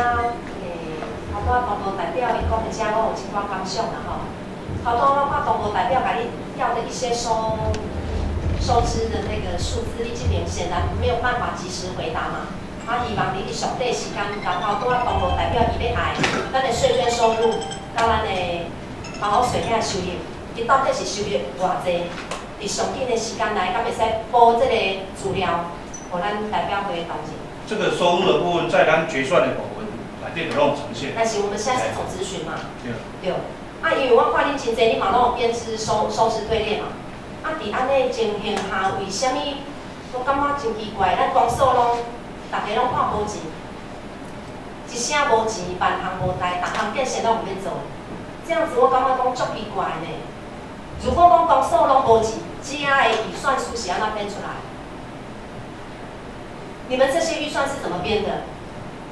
好多同胞代表伊讲的遮，我有一寡感想啦吼。好多我看同胞代表甲你要的一些收支的那个数字，你这边显然没有办法及时回答嘛。希望你上短时间，然后多同胞代表伊要爱，咱的税捐收入，甲咱的包括税遐收入，伊到底是收入偌济？伫上紧的时间内，敢会使补这个资料，互咱代表会同意。这个收入的部分，在咱决算的部分内底就拢呈现。但是我们现在是总咨询嘛。对。对。因为我看恁真济，你嘛拢有编制收支队列嘛。伫安尼情形下，为什么我感觉真奇怪？咱公所拢大家拢看无钱，一声无钱，万行无代，逐项建设拢唔要做。这样子我感觉讲足奇怪呢。如果讲公所拢无钱，这的预算书是安怎编出来？你们这些预算是怎么编的？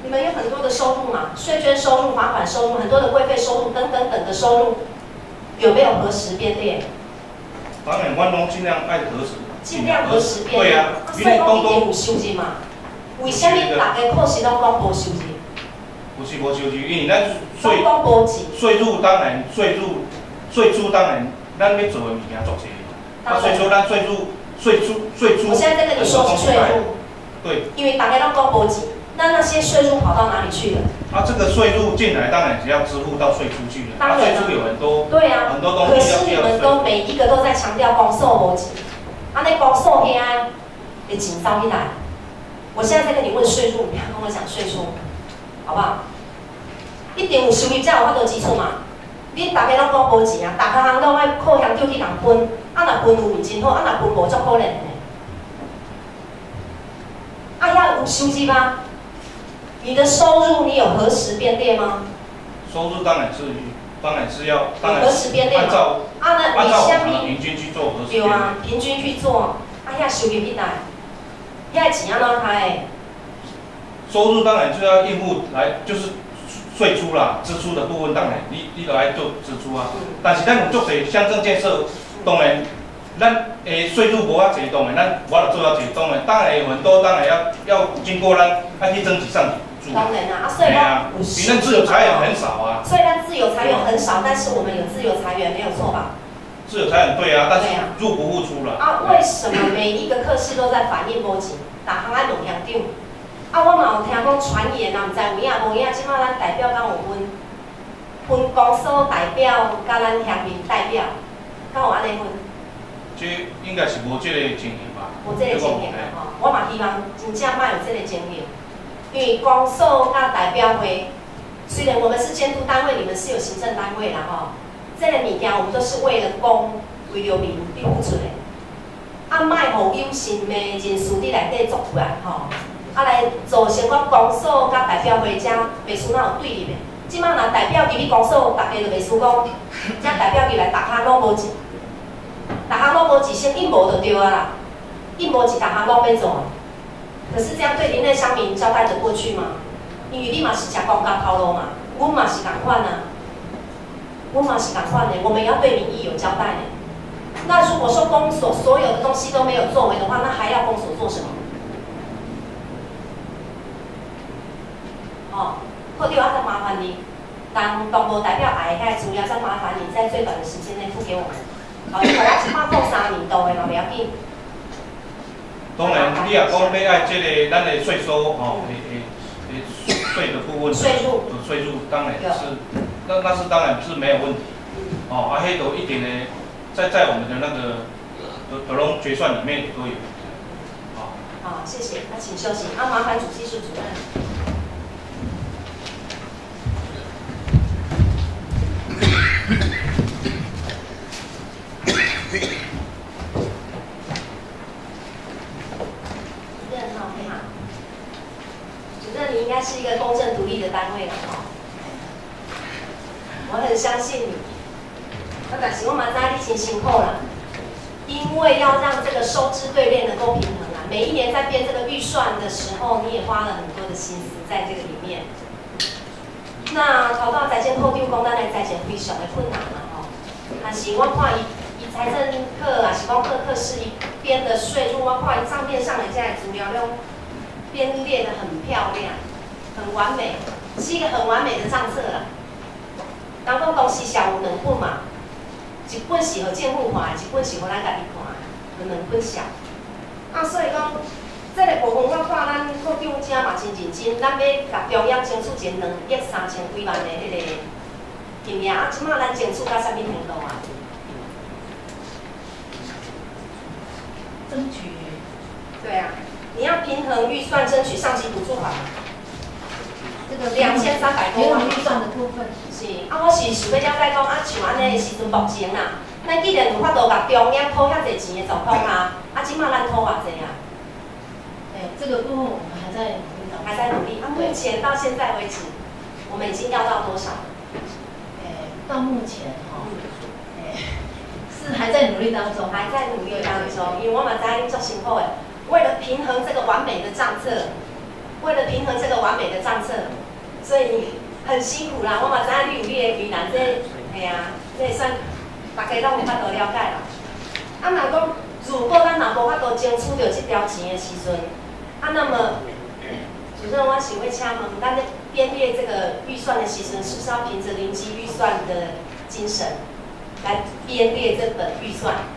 你们有很多的收入嘛，税捐收入、罚款收入、很多的规费收入等等等的收入，有没有核实编列？当然，我拢尽量爱核实。尽量核实编列。对啊，所以讲一定有收入嘛。为什么大家确实拢讲无收入？不是无收入，因为咱税入当然税出当然。咱要做的物件足侪，所以说咱税出。我现在在跟你说是税入。对。因为大家都讲无钱，那些税入跑到哪里去了？这个税入进来，当然只要支付到税出去了。当然税出有很多。对啊。很多东西要。可是你们都每一个都在强调公所无钱，那公所遐的钱走去哪？我现在在跟你问税入，你还跟我讲税出，好不好？一定有收入才有法度支出嘛。恁大家拢讲无钱啊，大家行拢爱靠乡丢去人分，若分有真好，若分无足可怜的。遐有收入吗？你的收入你有核实编列吗？收入当然是要，核实编列嘛。那你下面平均去做核实。对啊，平均去做。遐收入去哪？遐钱安怎开的？收入当然就要应付来，就是。税出啦，支出的部分当然你就来做支出啊。但是咱有足侪乡镇建设，当然咱税入无遐侪，当然咱我就做遐侪，当然有很多，当然要经过咱要去征集上补助。当然啦，所以咱有比咱自由裁员很少啊。虽然自由裁员很少，但是我们有自由裁员，没有错吧？自由裁员对啊，但是入不敷出了。为什么每一个科室都在反映无钱？逐项爱问乡长。我嘛有听讲传言啊，毋知有影无影，即摆咱代表敢有分公所代表，甲咱乡民代表，敢有安尼分？这应该是无这个情形吧？无这个情形啊！吼，我嘛希望真正莫有这个情形，因为公所甲代表会，虽然我们是监督单位，你们是有行政单位啦吼，这个物件我们都是为了公，为了民你付出的，莫互有心的人士伫内底作出来吼。来做生活公所甲代表会遮，袂输哪有对立的。即摆若代表入去公所，大家就袂输讲，遮代表入来，逐项拢无钱，逐项拢无钱，先应无就对啊啦。应无钱，逐项拢要做。可是这样对林内乡民交代得过去吗？因为你嘛是食公家头路嘛，阮嘛是共款啊，阮嘛是共款的，我们也要对民意有交代的。那如果说公所所有的东西都没有作为的话，那还要公所做什么？或者再麻烦你，当公务代表来个资料，再麻烦你在最短的时间内付给我们。你可能起码放3年度的嘛，袂要紧。当然，你也讲要爱这个咱的税收税的部分，税入当然是，那是当然是没有问题。迄都一定的，在我们的那个德隆决算里面都有。好，谢谢。那请休息。麻烦主技术主任。你应该是一个公正独立的单位了哈，我很相信你。但是我嘛知你真辛苦啦，因为要让这个收支队列能够平衡啊。每一年在编这个预算的时候，你也花了很多的心思在这个里面。那头到财政扣丢讲，咱来财政非常的困难嘛吼。但是我看伊财政课啊，是讲课室伊编的税入，我看伊账面上的这些资料拢编列的很漂亮，很完美。是一个很完美的账册啦。人讲公司上有2本嘛，一本是互政府看的，一本是互咱家己看的，有2本上。所以讲，这个部分我看咱科长遮嘛真认真，咱要甲中央争取一个2亿3千几万的迄个金额，即马咱争取到啥物程度啊？争取。对啊，你要平衡预算，争取上级补助款。这个2300多万预算的部分。是，我是想要了解讲，像安尼的时阵，目前啦，咱既然有法度甲中央讨遐侪钱的状况下，即马咱讨偌济啊？这个部分我们还在努力当中。还在努力。目前到现在为止，我们已经要到多少？到目前是还在努力当中。还在努力当中，因为我嘛知影你做辛苦的，为了平衡这个完美的账册，所以你很辛苦啦。我嘛知影你有你的疑难，这算大家拢有法度了解啦。若讲如果咱若无法度争取到这条钱的时阵，那么主任，我想要请问，咱在编列这个预算的时阵，是不是要凭着临机预算的精神来编列这本预算？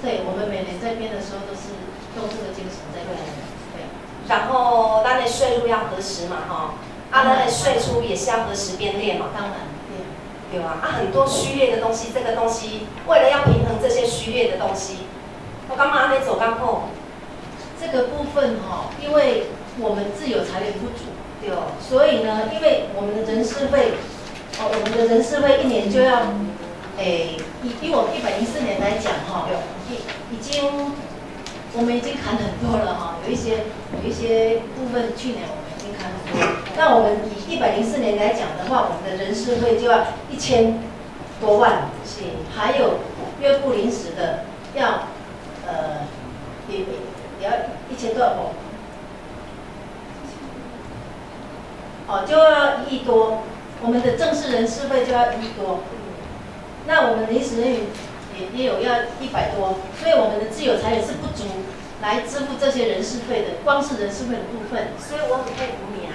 对，我们每年在编的时候都是用这个精神在编的。对。然后咱的税入要核实嘛，咱的税出也是要核实编列嘛。当然，对啊，很多虚列的东西，这个东西为了要平衡这些虚列的东西，我感觉安尼做刚好。这个部分因为我们自有财源不足，对，所以呢，因为我们的人事费，一年就要，以我们104年来讲我们已经砍很多了有一些部分去年我们已经砍很多。那我们以104年来讲的话，我们的人事费就要1000多万，是，还有月雇临时的要也要1000多就要1亿多，我们的正式人事费就要1亿多，那我们临时人员也有要100多，所以我们的自有财源是不足来支付这些人事费的，光是人事费的部分。所以我很佩服你啊，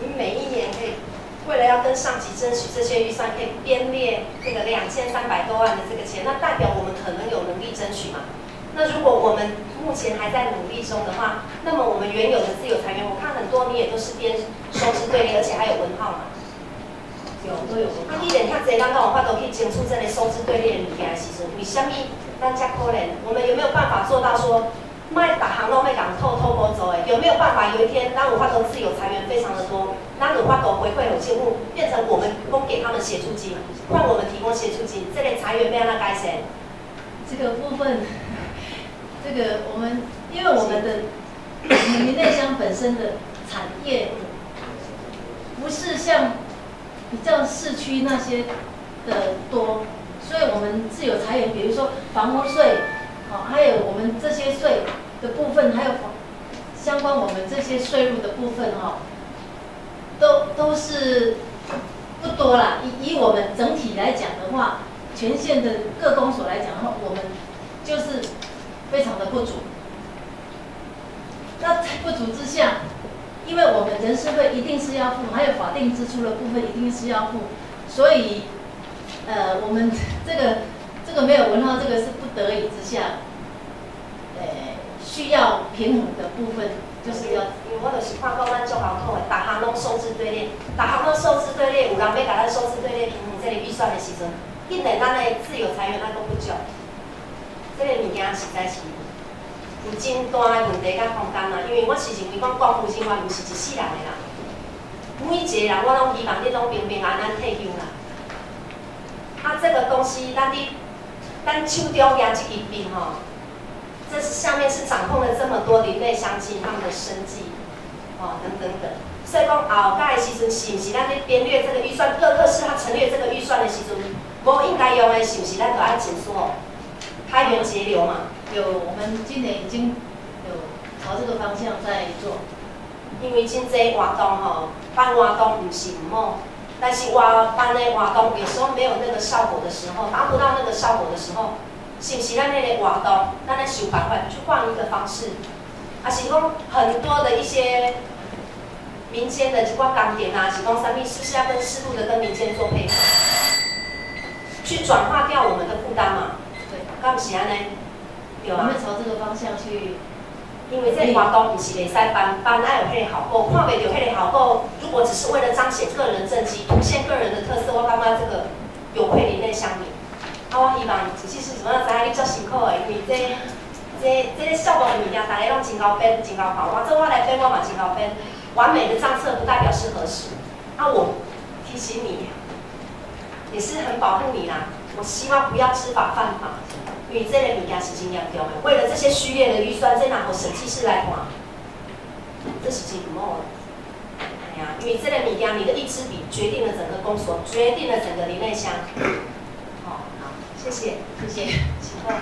你每一年可以为了要跟上级争取这些预算，可以编列这个2300多万的这个钱，那代表我们可能有能力争取嘛。那如果我们目前还在努力中的话，那么我们原有的自有财源，我看很多你也都是编收支对列，而且还有文号嘛。都有。既然遐济咱都有法度去争取这个收支对列的物件的时阵，为什么咱遮可怜？我们有没有办法做到说，卖逐项拢要共透波做的？有没有办法有一天，咱有法度自有财源非常的多，咱有法度回馈给政府，变成我们供给他们协助金，让我们提供协助金，这个财源要安怎改善？这个部分。这个我们因为我们林内乡本身的产业不是像比较市区那些的多，所以我们自有财源，比如说房屋税，还有我们这些税的部分，还有相关我们这些税入的部分都是不多啦。以我们整体来讲的话，全县的各公所来讲的话，我们就是非常的不足。那在不足之下，因为我们人事费一定是要付，还有法定支出的部分一定是要付，所以我们这个没有文号，这个是不得已之下，需要平衡的部分，就是要。因为我就是看讲咱足艰苦的，逐项拢收支对列，逐项拢收支对列，有人要甲咱收支对列平衡这个预算的时阵，一定咱的自有财源咱都不足。这个物件实在是有真大的问题甲空间啦，因为我是认为讲公务人员毋是一世人的啦，每一个人我拢希望你拢平平安安退休啦。这个东西咱手中拿这支笔这下面是掌控了这么多邻内乡亲他们的生计，等等等。所以讲后届的时阵，是毋是咱咧编列这个预算，各个市他陈列这个预算的时阵，无应该用的，是毋是咱就爱紧缩，开源节流嘛？有，我们今年已经有朝这个方向在做。因为真济活动办活动不是唔好，但是办的活动有时候没有那个效果的时候，达不到那个效果的时候，是不是咱那个活动，咱来想办法去换一个方式，还是讲很多的一些民间的一寡工店啊，是讲啥物，是不是要适度的跟民间做配合，去转化掉我们的负担嘛？对，敢不是安尼？对啊。我们朝这个方向去。因为这活动不是袂使办爱有迄个效果，看袂到迄个效果。如果只是为了彰显个人政绩、凸显个人的特色，我感觉这个有愧邻内乡民。我希望其实是怎样知影你足辛苦的，因为这个效果的物件，大家拢真高编、真高跑。我来编，我嘛真高编。完美的账册不代表是合适。我提醒你，也是很保护你啦。我希望不要知法犯法。因为这类物件是真严重的，为了这些序列的预算，这哪有审计师来看？这是真唔好的。哎呀，因为这类物件，你的一支笔决定了整个公所，决定了整个林内乡。好，谢谢，谢谢。请放。